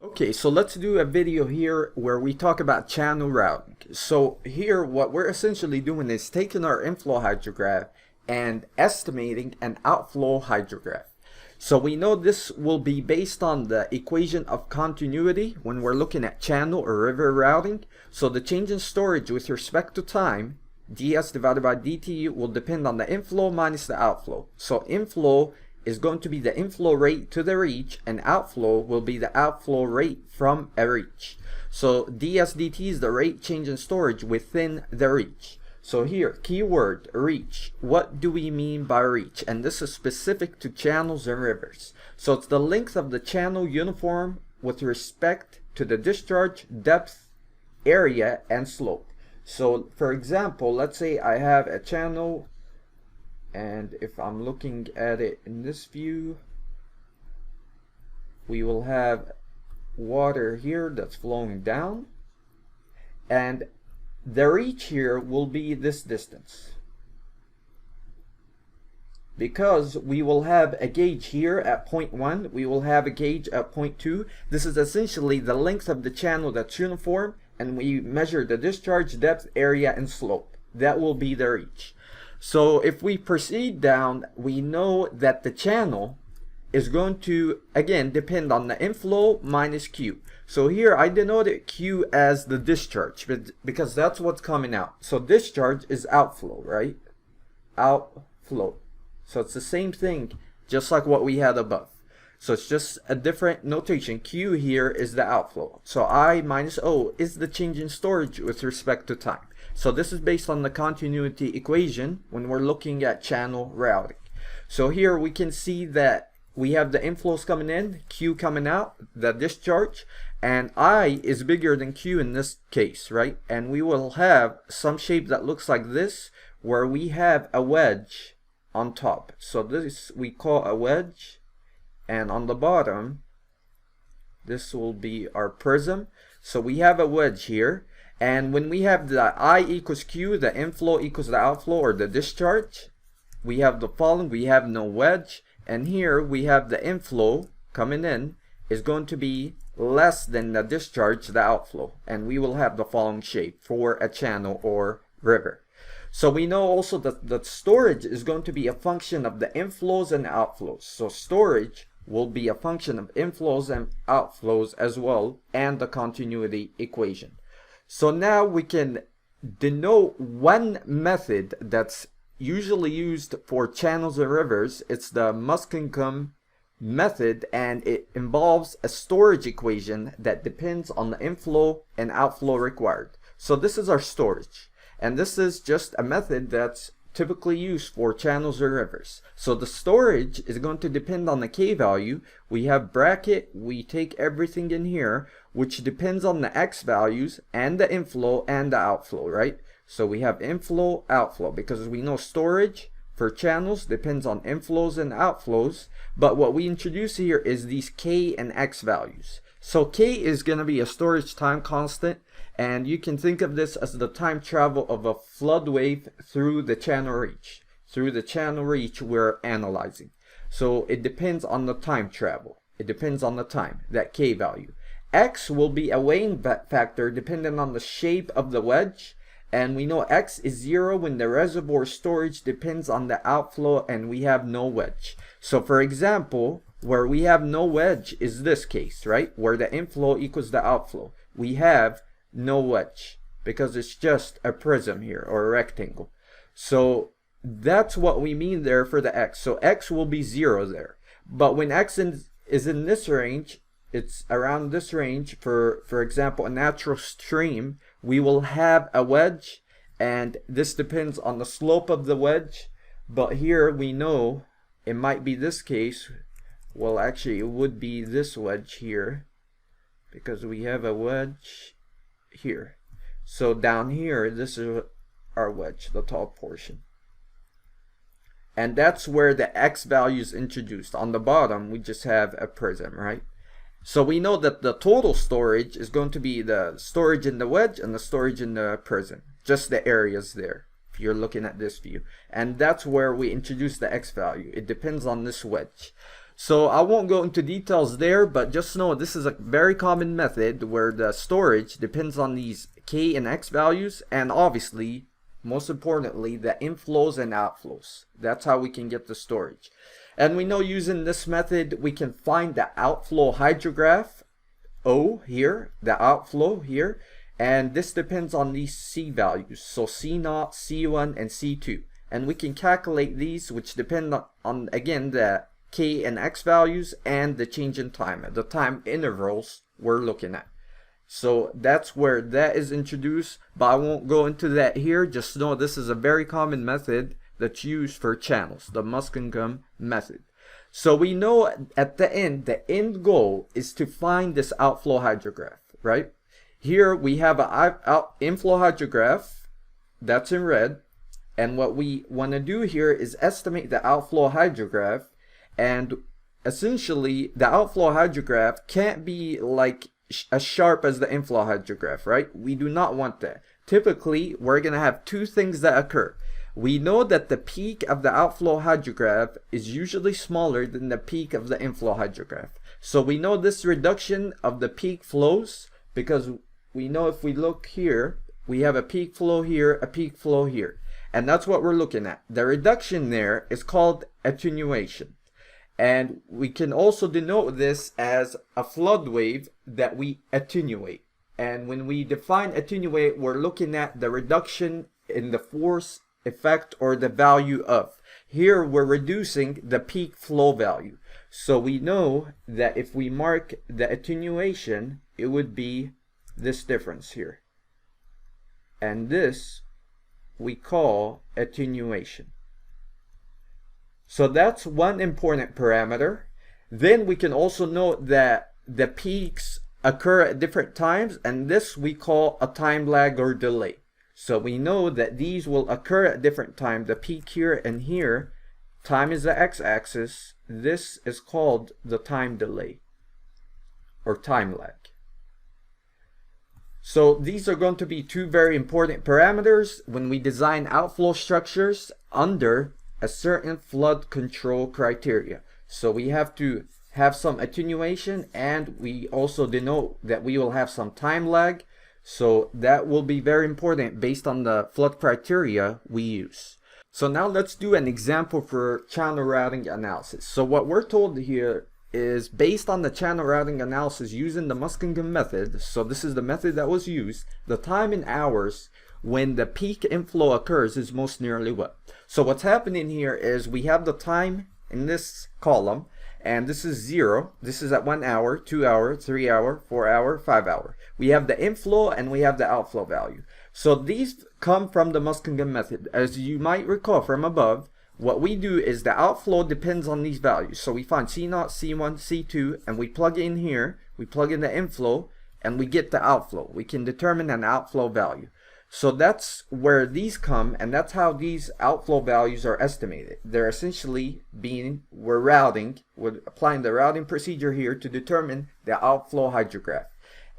Okay, so let's do a video here where we talk about channel routing. So here what we're essentially doing is taking our inflow hydrograph and estimating an outflow hydrograph. So we know this will be based on the equation of continuity when we're looking at channel or river routing. So the change in storage with respect to time, ds divided by dt, will depend on the inflow minus the outflow. So inflow is going to be the inflow rate to the reach, and outflow will be the outflow rate from a reach. So ds dt is the rate change in storage within the reach. So here, keyword reach. What do we mean by reach? And this is specific to channels and rivers. So it's the length of the channel uniform with respect to the discharge, depth, area, and slope. So for example, let's say I have a channel, and if I'm looking at it in this view, we will have water here that's flowing down, and the reach here will be this distance, because we will have a gauge here at point 1, we will have a gauge at point 2. This is essentially the length of the channel that's uniform, and we measure the discharge, depth, area, and slope. That will be the reach. So if we proceed down, we know that the channel is going to, again, depend on the inflow minus Q. So here I denoted Q as the discharge because that's what's coming out. So discharge is outflow, right? Outflow. So it's the same thing, just like what we had above. So it's just a different notation. Q here is the outflow. So I minus O is the change in storage with respect to time. So this is based on the continuity equation when we're looking at channel routing. So here we can see that we have the inflows coming in, Q coming out, the discharge, and I is bigger than Q in this case, right? And we will have some shape that looks like this, where we have a wedge on top. So this we call a wedge, and on the bottom, this will be our prism. So we have a wedge here, and when we have the I equals Q, the inflow equals the outflow or the discharge, we have the following: we have no wedge, and here we have the inflow coming in is going to be less than the discharge, the outflow, and we will have the following shape for a channel or river. So we know also that the storage is going to be a function of the inflows and outflows. So storage will be a function of inflows and outflows as well, and the continuity equation. So now we can denote one method that's usually used for channels and rivers. It's the Muskingum method, and it involves a storage equation that depends on the inflow and outflow required. So this is our storage, and this is just a method that's typically used for channels or rivers. So the storage is going to depend on the K value. We have bracket, we take everything in here, which depends on the X values and the inflow and the outflow, right? So we have inflow, outflow, because we know storage for channels depends on inflows and outflows, but what we introduce here is these K and X values. So K is going to be a storage time constant, and you can think of this as the time travel of a flood wave through the channel reach. Through the channel reach we're analyzing. So it depends on the time travel. It depends on the time, that K value. X will be a weighing factor depending on the shape of the wedge, and we know X is 0 when the reservoir storage depends on the outflow and we have no wedge. So for example, where we have no wedge is this case, right? Where the inflow equals the outflow. We have no wedge because it's just a prism here, or a rectangle. So that's what we mean there for the X. So X will be 0 there. But when X is in this range, it's around this range, for example, a natural stream, we will have a wedge, and this depends on the slope of the wedge. But here we know it might be this case. Well, actually it would be this wedge here, because we have a wedge here. So down here, this is our wedge, the top portion, and that's where the X value is introduced. On the bottom we just have a prism, right? So we know that the total storage is going to be the storage in the wedge and the storage in the prism, just the areas there, if you're looking at this view. And that's where we introduce the X value. It depends on this wedge. So I won't go into details there, but just know this is a very common method where the storage depends on these k and x values, and obviously, most importantly, the inflows and outflows. That's how we can get the storage. And we know using this method, we can find the outflow hydrograph, O here, the outflow here, and this depends on these C values. So C0, C1, and C2. And we can calculate these, which depend on again, the K and X values and the change in time, the time intervals we're looking at. So that's where that is introduced, but I won't go into that here. Just know this is a very common method that's used for channels, the Muskingum method. So we know at the end goal is to find this outflow hydrograph, right? Here we have an inflow hydrograph that's in red, and what we want to do here is estimate the outflow hydrograph, and essentially the outflow hydrograph can't be like as sharp as the inflow hydrograph, right? We do not want that. Typically, we're going to have two things that occur. We know that the peak of the outflow hydrograph is usually smaller than the peak of the inflow hydrograph. So we know this reduction of the peak flows because we know if we look here, we have a peak flow here, a peak flow here. And that's what we're looking at. The reduction there is called attenuation. And we can also denote this as a flood wave that we attenuate. And when we define attenuate, we're looking at the reduction in the force, effect, or the value of. Here we're reducing the peak flow value. So we know that if we mark the attenuation, it would be this difference here. And this we call attenuation. So that's one important parameter. Then we can also note that the peaks occur at different times, and this we call a time lag or delay. So we know that these will occur at different times. The peak here and here, time is the x-axis. This is called the time delay or time lag. So these are going to be two very important parameters when we design outflow structures under a certain flood control criteria. So we have to have some attenuation, and we also denote that we will have some time lag. So that will be very important based on the flood criteria we use. So now let's do an example for channel routing analysis. So what we're told here is based on the channel routing analysis using the Muskingum method. So this is the method that was used. The time in hours when the peak inflow occurs is most nearly what? So what's happening here is we have the time in this column, and this is 0. This is at 1 hour, 2 hour, 3 hour, 4 hour, 5 hour. We have the inflow and we have the outflow value. So these come from the Muskingum method. As you might recall from above, what we do is the outflow depends on these values. So we find C0, C1, C2, and we plug in here, we plug in the inflow, and we get the outflow. We can determine an outflow value. So that's where these come, and that's how these outflow values are estimated. They're essentially we're applying the routing procedure here to determine the outflow hydrograph.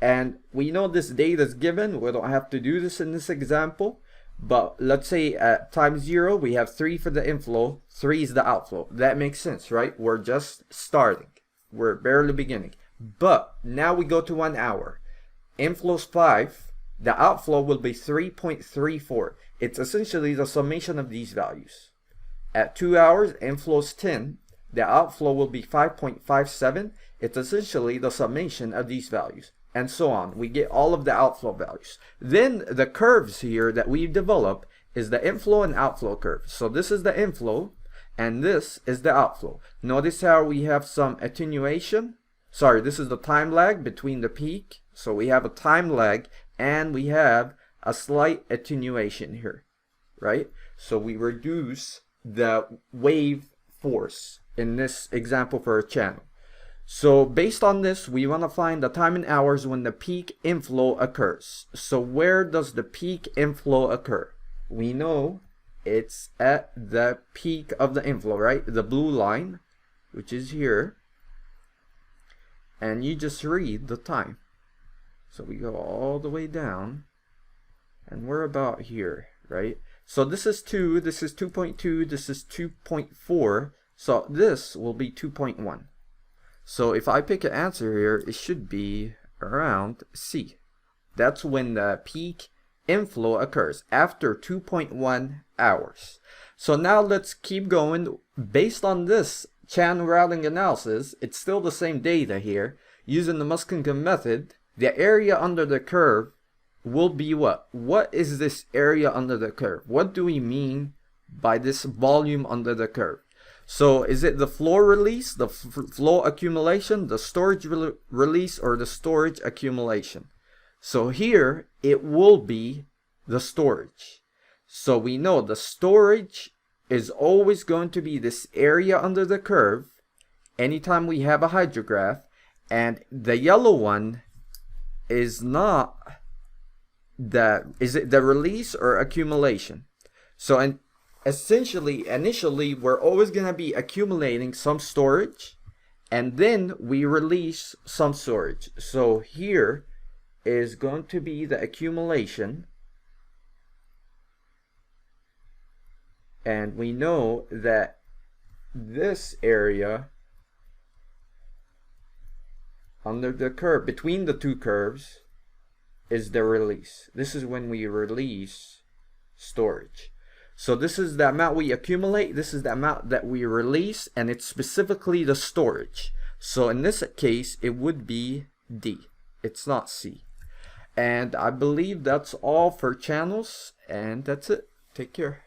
And we know this data is given. We don't have to do this in this example. But let's say at time 0, we have 3 for the inflow, 3 is the outflow. That makes sense, right? We're just starting. We're barely beginning. But now we go to 1 hour. Inflow's 5. The outflow will be 3.34. It's essentially the summation of these values. At 2 hours, inflow's 10. The outflow will be 5.57. It's essentially the summation of these values. And so on. We get all of the outflow values. Then the curves here that we've developed is the inflow and outflow curve. So this is the inflow and this is the outflow. Notice how we have some attenuation. Sorry, this is the time lag between the peak. So we have a time lag and we have a slight attenuation here, right? So we reduce the wave force in this example for a channel. So based on this, we want to find the time in hours when the peak inflow occurs. So where does the peak inflow occur? We know it's at the peak of the inflow, right? The blue line, which is here. And you just read the time. So we go all the way down. And we're about here, right? So this is 2, this is 2.2, this is 2.4. So this will be 2.1. So if I pick an answer here, it should be around C. That's when the peak inflow occurs, after 2.1 hours. So now let's keep going. Based on this channel routing analysis, it's still the same data here. Using the Muskingum method, the area under the curve will be what? What is this area under the curve? What do we mean by this volume under the curve? So is it the flow release, the flow accumulation, the storage release, or the storage accumulation? So here it will be the storage. So we know the storage is always going to be this area under the curve anytime we have a hydrograph, and the yellow one is not is it the release or accumulation? So and essentially, initially, we're always going to be accumulating some storage, and then we release some storage. So here is going to be the accumulation, and we know that this area under the curve, between the two curves, is the release. This is when we release storage. So this is the amount we accumulate, this is the amount that we release, and it's specifically the storage. So in this case, it would be D. It's not C. And I believe that's all for channels, and that's it. Take care.